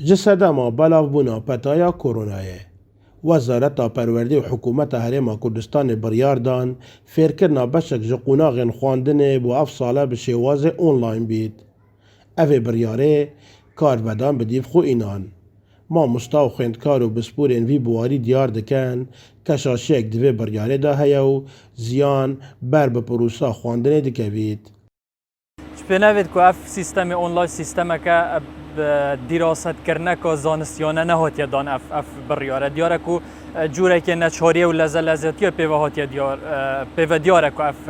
جسدما بلاوبونا پتایا کورونایه وزارت پروردی و حکومت هرما کردستان بریاردان فیرکرنا بشک جقوناغن خواندن بو اف ساله به شواز اونلاین بید. اوه بریاره کار بدان بدیف خو اینان. ما مستاو خوندکار و بسپورین وی بواری دیار دکن کشاشیک دوی بریاره دا هیو زیان بر به پروسا خواندن دکوید. شپناوید که اف سیستم اونلاین سیستم که دراست کردن که زانستیانه نهاتیه دان اف بریاره دیاره که جوره که نچاریه و لذتیه پیوه هاتیه دیاره که اف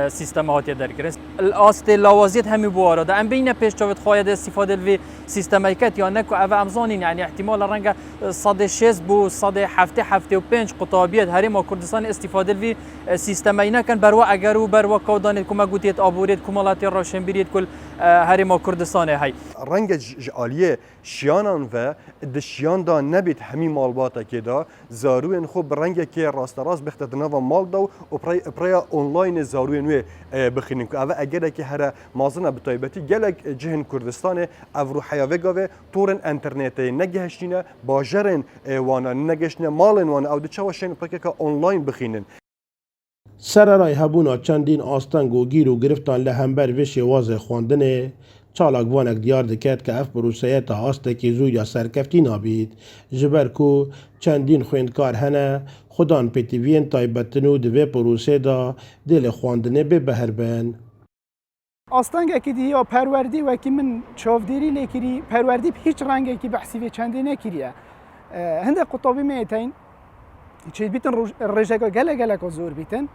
سیستم هاتیه درگیره الاست لوازیت همی بواره ده ام بین پیش جاوید خواهد استفاده الوی سیستم ایکت یا نکو اوه امزانین یعنی احتمال رنگ صد شیز بو صد هفته و پنج قطابیت هرما کردستان استفاده الوی سیستم اینا کن بروا اگر و بروا کودانید کما گوتیت آبورید کمالاتی روشن بیرید کل هرما کردستان های رنگ جالیه شیانان و دشیان دا نبید همی مالباتا که دا زاروین خوب رنگ که راست بختدنا و مال دا و پریا اونلاین زاروین و بخینیم که اوه اگر که هر مازن بتایبتی گلک جهن کردستان افرو حیاوه گاوه طورن انترنت نگهشتینه باجرن وانا نگهشتینه مالن وانا او دچه وشن پرکه که اونلاین بخینن سررای هبونا چندین آستنگ و گیر و گرفتان لهمبر و شواز خواندنه چالاکوانک دیار دکت که اف بروسیه تا آستکی زو یا سرکفتی نابید جبر کو چندین خویندکار هنه خودان پیتیوین تایبتنو دوی پروسه دا دل خواندنه به بهربن آستانگ اکی دی یا پروردی و که من چاودیری لیکری پروردی هیچ رنگ اکی بحثی و چندی نکریه هنده قطابی میتین چیز بیتن رجگا گله زور بیتن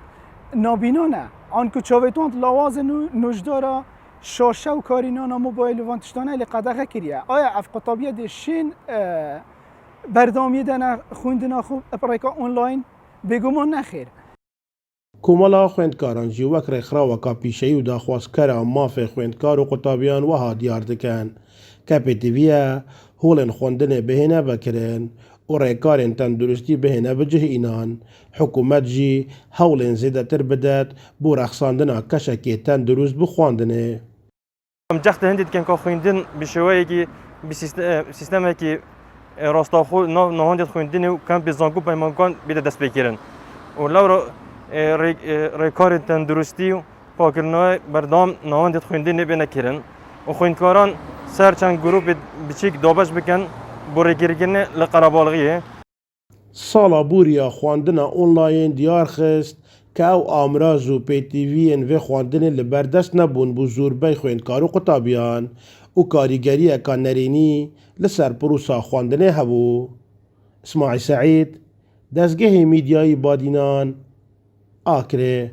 نابینانه آنکو چاویتوند لواز نجدارا شاشه و کارینانا موبایل و وانتشتانه لی قدغه کریه آیا اف قطابیه دیشین بردامی دنه خوندنا خوب اپریکا اونلاین بگومان نخیر کومالا خویندکاران جی وک رخرا و کاپیشهی و داخواست کرا مافه خویندکار و قطابیان وها دیار دکن کپی تیویه هولن خوندن بهینه بکرن و ریکارن تندرستی بهینه بجه اینان حکومت جی هولن زیده تر بدد بو رخصاندنا کشکی تندرست بخواندنه جخت هندید که خویندن بشوایی که سیستمی که راستاخو نهاندید خویندن و کم بزنگو پیمانکان بیده دست بکرن و لورا ریکار تندرستی و پاکرنای بردام نهاندید خویندن نبینه کرن و خویندکاران سر چند گروه بچیک دابش بکن بوری گرگن لقربالغیه سالا بوریا خواندنا اونلاین دیار خست که او امراض و پیتیوین و خواندن لبردست نبون بو زوربای خویندکار و قطابیان و کاریگری اکان نرینی لسر پروسا خواندنه هبو اسماعیل سعید دستگاه میدیای بادینان آکره